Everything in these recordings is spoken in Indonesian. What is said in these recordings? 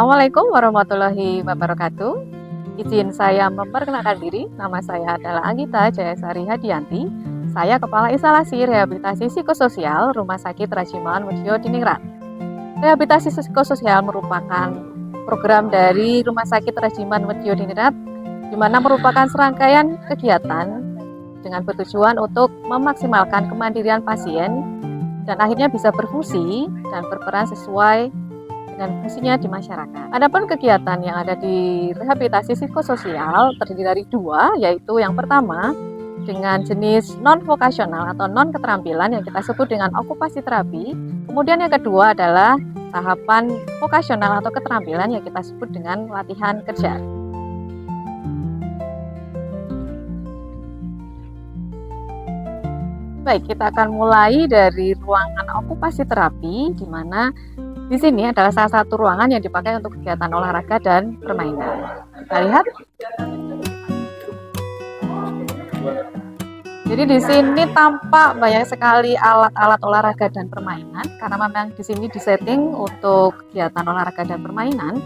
Assalamualaikum warahmatullahi wabarakatuh. Izin saya memperkenalkan diri. Nama saya adalah Anggita Jayasari Hadianti. Saya Kepala Instalasi Rehabilitasi Psikososial Rumah Sakit Rajiman Mujo Diningrat. Rehabilitasi psikososial merupakan program dari Rumah Sakit Rajiman Mujo Diningrat, di mana merupakan serangkaian kegiatan dengan bertujuan untuk memaksimalkan kemandirian pasien dan akhirnya bisa berfungsi dan berperan sesuai dengan fungsinya di masyarakat. Adapun kegiatan yang ada di rehabilitasi psikososial terdiri dari dua, yaitu yang pertama dengan jenis non-vokasional atau non-keterampilan yang kita sebut dengan okupasi terapi. Kemudian yang kedua adalah tahapan vokasional atau keterampilan yang kita sebut dengan latihan kerja. Baik, kita akan mulai dari ruangan okupasi terapi, di mana di sini adalah salah satu ruangan yang dipakai untuk kegiatan olahraga dan permainan. Kita lihat. Jadi di sini tampak banyak sekali alat-alat olahraga dan permainan, karena memang di sini disetting untuk kegiatan olahraga dan permainan.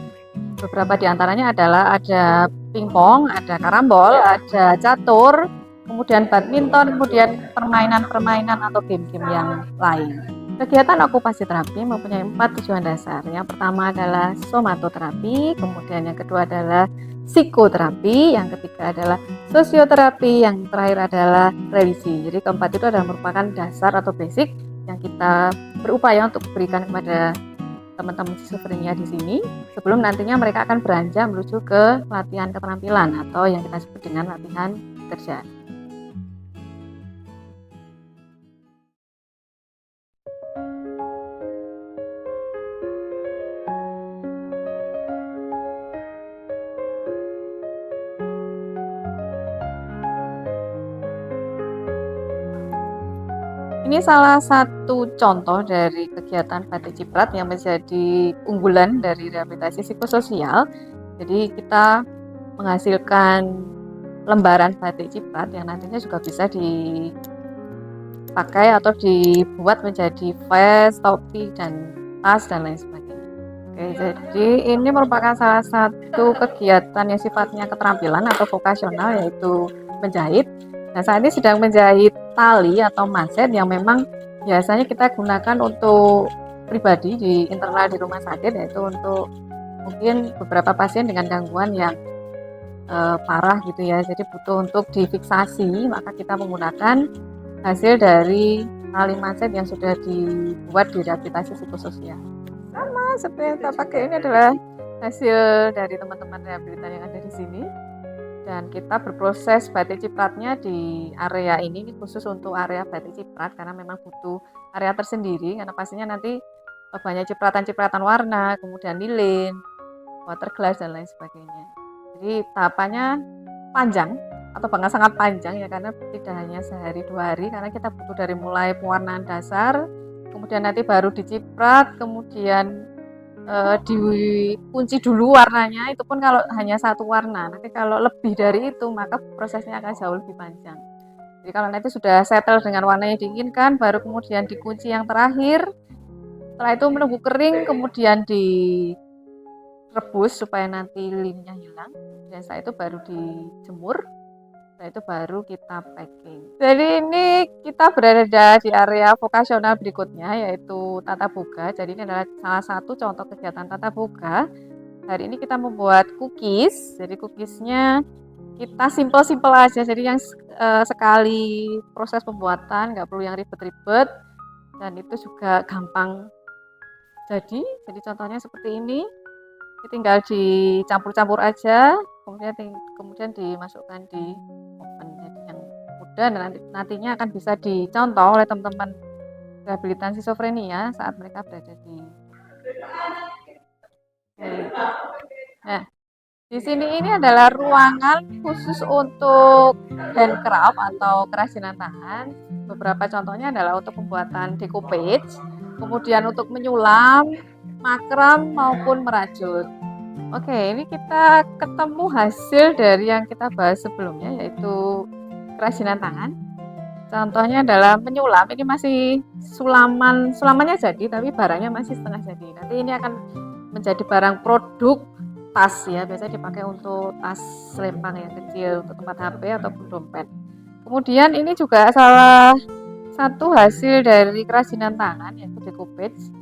Beberapa di antaranya adalah ada pingpong, ada karambol, ada catur, kemudian badminton, kemudian permainan-permainan atau game-game yang lain. Kegiatan okupasi terapi mempunyai 4 tujuan dasar. Yang pertama adalah somatoterapi, kemudian yang kedua adalah psikoterapi, yang ketiga adalah sosioterapi, yang terakhir adalah revisi. Jadi keempat itu adalah merupakan dasar atau basic yang kita berupaya untuk berikan kepada teman-teman schizophrenia di sini, sebelum nantinya mereka akan beranjak menuju ke latihan keterampilan atau yang kita sebut dengan latihan kerja. Ini salah satu contoh dari kegiatan batik ciprat yang menjadi unggulan dari rehabilitasi psikososial. Jadi kita menghasilkan lembaran batik ciprat yang nantinya juga bisa dipakai atau dibuat menjadi vest, topi, dan tas, dan lain sebagainya. Oke, jadi ini merupakan salah satu kegiatan yang sifatnya keterampilan atau vokasional, yaitu menjahit. Nah, saat ini sedang menjahit tali atau manset yang memang biasanya kita gunakan untuk pribadi di internal di rumah sakit, yaitu untuk mungkin beberapa pasien dengan gangguan yang parah gitu ya, jadi butuh untuk difiksasi, maka kita menggunakan hasil dari tali manset yang sudah dibuat di rehabilitasi psikososial. Sama seperti yang kita pakai ini adalah hasil dari teman-teman rehabilitan yang ada di sini. Dan kita berproses batik cipratnya di area ini khusus untuk area batik ciprat, karena memang butuh area tersendiri, karena pastinya nanti banyak cipratan-cipratan warna, kemudian lilin, water glass, dan lain sebagainya. Jadi tahapannya panjang atau bahkan sangat panjang ya, karena tidak hanya sehari 2 hari, karena kita butuh dari mulai pewarnaan dasar, kemudian nanti baru diciprat, kemudian dikunci dulu warnanya, itu pun kalau hanya satu warna. Nanti kalau lebih dari itu maka prosesnya akan jauh lebih panjang. Jadi kalau nanti sudah settle dengan warna yang diinginkan, baru kemudian dikunci yang terakhir. Setelah itu menunggu kering, kemudian direbus supaya nanti limnya hilang. Dan setelah itu baru dijemur. Setelah itu baru kita packing. Jadi ini kita berada di area vokasional berikutnya, yaitu tata boga. Jadi ini adalah salah satu contoh kegiatan tata boga. Hari ini kita membuat cookies. Jadi cookiesnya kita simple-simple aja. Jadi yang sekali proses pembuatan, nggak perlu yang ribet-ribet. Dan itu juga gampang jadi. Jadi contohnya seperti ini. Ini tinggal dicampur-campur aja, kemudian dimasukkan di oven. Jadi yang mudah dan nantinya akan bisa dicontoh oleh teman-teman rehabilitasi schizophrenia saat mereka berada di. Nah, di sini ini adalah ruangan khusus untuk handcraft atau kerajinan tangan. Beberapa contohnya adalah untuk pembuatan decoupage, kemudian untuk menyulam, makram maupun merajut. Oke, ini kita ketemu hasil dari yang kita bahas sebelumnya, yaitu kerajinan tangan. Contohnya adalah menyulam. Ini masih sulamannya jadi, tapi barangnya masih setengah jadi. Nanti ini akan menjadi barang produk tas ya, biasanya dipakai untuk tas selempang yang kecil untuk tempat HP ataupun dompet. Kemudian ini juga salah satu hasil dari kerajinan tangan yaitu decoupage.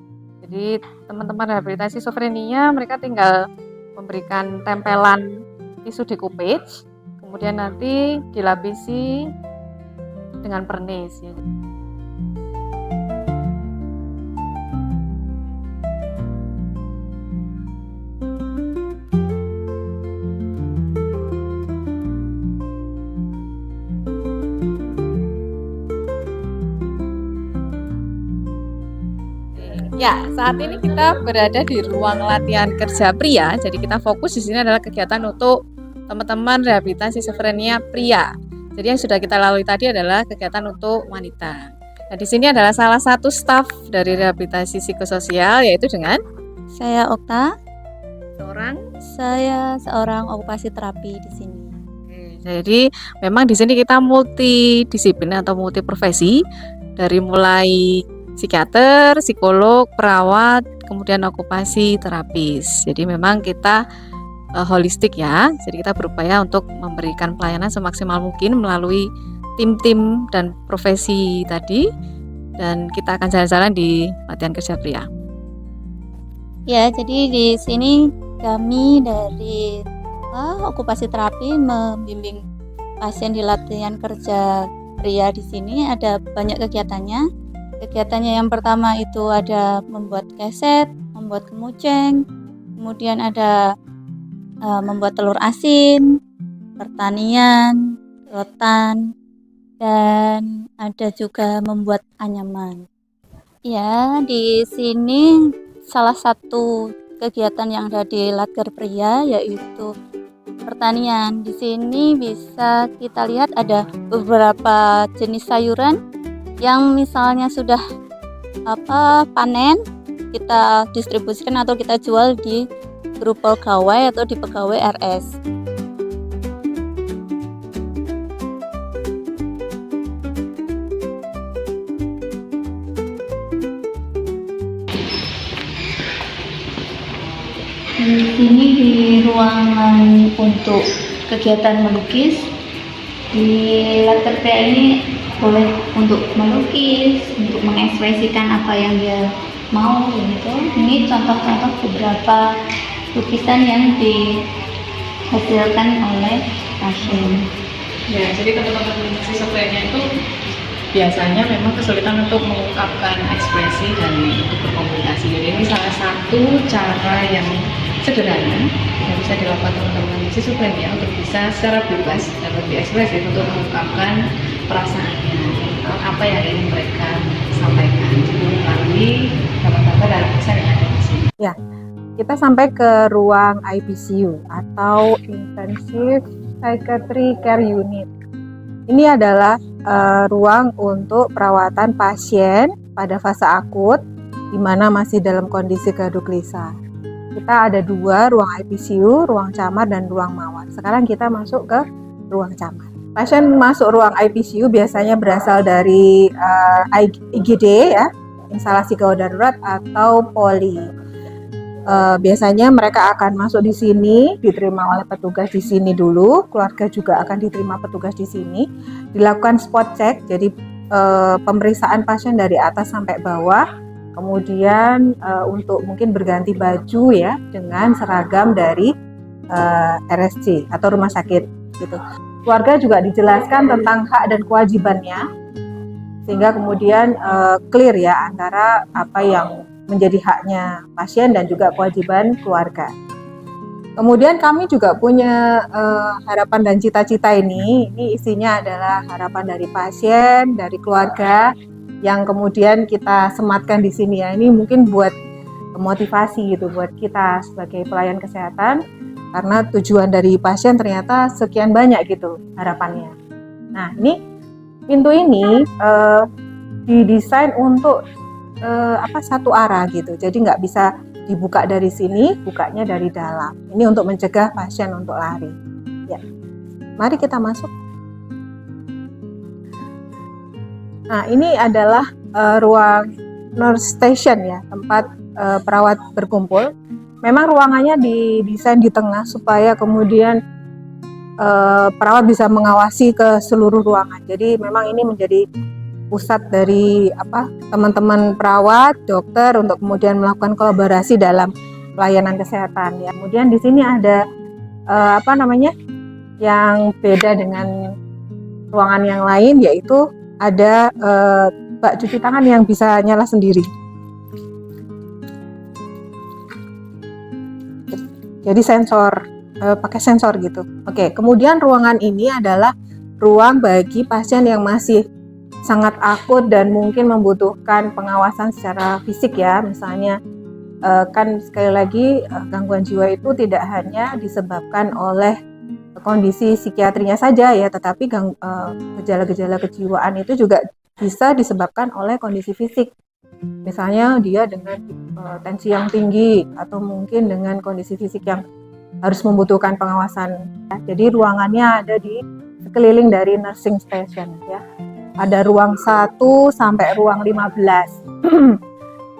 Jadi teman-teman rehabilitasi schizophrenia mereka tinggal memberikan tempelan tisu decoupage, kemudian nanti dilapisi dengan pernis ya. Ya, saat ini kita berada di ruang latihan kerja pria. Jadi kita fokus di sini adalah kegiatan untuk teman-teman rehabilitasi schizophrenia pria. Jadi yang sudah kita lalui tadi adalah kegiatan untuk wanita. Nah, di sini adalah salah satu staf dari rehabilitasi psikososial yaitu dengan Saya Okta, saya seorang okupasi terapi di sini. Jadi memang di sini kita multidisiplin atau multiprofesi dari mulai psikiater, psikolog, perawat, kemudian okupasi terapis. Jadi memang kita holistik ya. Jadi kita berupaya untuk memberikan pelayanan semaksimal mungkin melalui tim-tim dan profesi tadi. Dan kita akan jalan-jalan di latihan kerja pria. Ya, jadi di sini kami dari okupasi terapi membimbing pasien di latihan kerja pria di sini. Ada banyak kegiatannya. Kegiatannya yang pertama itu ada membuat keset, membuat kemuceng, kemudian ada membuat telur asin, pertanian, rotan, dan ada juga membuat anyaman. Ya, di sini salah satu kegiatan yang ada di Latkar Pria yaitu pertanian. Di sini bisa kita lihat ada beberapa jenis sayuran yang misalnya sudah panen, kita distribusikan atau kita jual di grup pegawai atau di pegawai RS. Di sini di ruangan untuk kegiatan melukis, di Latkar Pria ini boleh untuk melukis, untuk mengekspresikan apa yang dia mau gitu. Ini contoh-contoh beberapa lukisan yang dihasilkan oleh pasien. Ya, jadi teman-teman schizophrenia itu biasanya memang kesulitan untuk mengungkapkan ekspresi dan untuk berkomunikasi. Jadi ini salah satu cara yang sederhana yang bisa dilakukan teman-teman schizophrenia untuk bisa secara bebas dan lebih ekspresif untuk mengungkapkan perasaannya, apa yang ingin mereka sampaikan melalui gambar-gambar dan lukisan yang ada di sini. Ya, kita sampai ke ruang IPCU atau Intensive Psychiatry Care Unit. Ini adalah ruang untuk perawatan pasien pada fase akut di mana masih dalam kondisi gaduh gelisah. Kita ada dua ruang IPCU, ruang camar dan ruang mawar. Sekarang kita masuk ke ruang camar. Pasien masuk ruang IPCU biasanya berasal dari IGD ya, instalasi gawat darurat atau poli. Biasanya mereka akan masuk di sini, diterima oleh petugas di sini dulu, keluarga juga akan diterima petugas di sini, dilakukan spot check, jadi pemeriksaan pasien dari atas sampai bawah, kemudian untuk mungkin berganti baju ya dengan seragam dari RSC atau rumah sakit gitu. Keluarga juga dijelaskan tentang hak dan kewajibannya, sehingga kemudian clear ya antara apa yang menjadi haknya pasien dan juga kewajiban keluarga. Kemudian kami juga punya harapan dan cita-cita ini isinya adalah harapan dari pasien, dari keluarga yang kemudian kita sematkan di sini ya. Ini mungkin buat motivasi gitu buat kita sebagai pelayan kesehatan, karena tujuan dari pasien ternyata sekian banyak gitu harapannya. Nah, ini pintu ini didesain untuk satu arah gitu, jadi nggak bisa dibuka dari sini, bukanya dari dalam. Ini untuk mencegah pasien untuk lari. Ya, mari kita masuk. Nah, ini adalah ruang nurse station ya, tempat perawat berkumpul. memang ruangannya didesain di tengah supaya kemudian perawat bisa mengawasi ke seluruh ruangan. Jadi memang ini menjadi pusat dari teman-teman perawat, dokter untuk kemudian melakukan kolaborasi dalam pelayanan kesehatan. Ya. Kemudian di sini ada yang beda dengan ruangan yang lain, yaitu ada bak cuci tangan yang bisa nyala sendiri. Jadi pakai sensor gitu. Oke, kemudian ruangan ini adalah ruang bagi pasien yang masih sangat akut dan mungkin membutuhkan pengawasan secara fisik ya. Misalnya kan sekali lagi gangguan jiwa itu tidak hanya disebabkan oleh kondisi psikiatrinya saja ya, tetapi gejala-gejala kejiwaan itu juga bisa disebabkan oleh kondisi fisik. Misalnya dia dengan tensi yang tinggi atau mungkin dengan kondisi fisik yang harus membutuhkan pengawasan. Jadi ruangannya ada di sekeliling dari nursing station ya. Ada ruang 1 sampai ruang 15.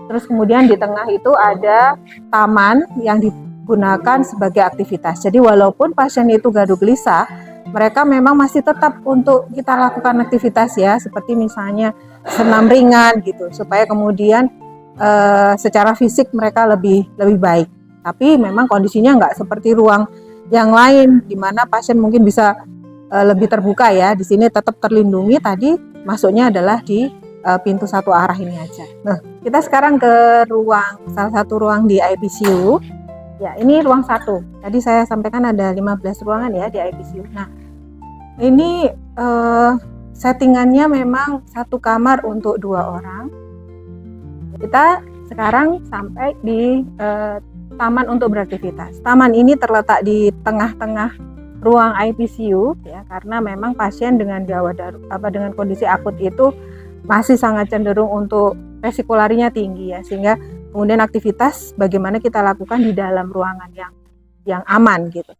Terus kemudian di tengah itu ada taman yang digunakan sebagai aktivitas. Jadi walaupun pasien itu gaduh gelisah, mereka memang masih tetap untuk kita lakukan aktivitas ya, seperti misalnya senam ringan gitu, supaya kemudian secara fisik mereka lebih baik. Tapi memang kondisinya nggak seperti ruang yang lain, di mana pasien mungkin bisa lebih terbuka ya. Di sini tetap terlindungi, tadi masuknya adalah di pintu satu arah ini aja. Nah, kita sekarang ke salah satu ruang di IPCU. Ya, ini ruang 1. Tadi saya sampaikan ada 15 ruangan ya di IPCU. Nah, ini settingannya memang satu kamar untuk 2 orang. Kita sekarang sampai di taman untuk beraktivitas. Taman ini terletak di tengah-tengah ruang IPCU ya, karena memang pasien dengan dengan kondisi akut itu masih sangat cenderung untuk resiko larinya tinggi ya, sehingga kemudian aktivitas bagaimana kita lakukan di dalam ruangan yang aman gitu.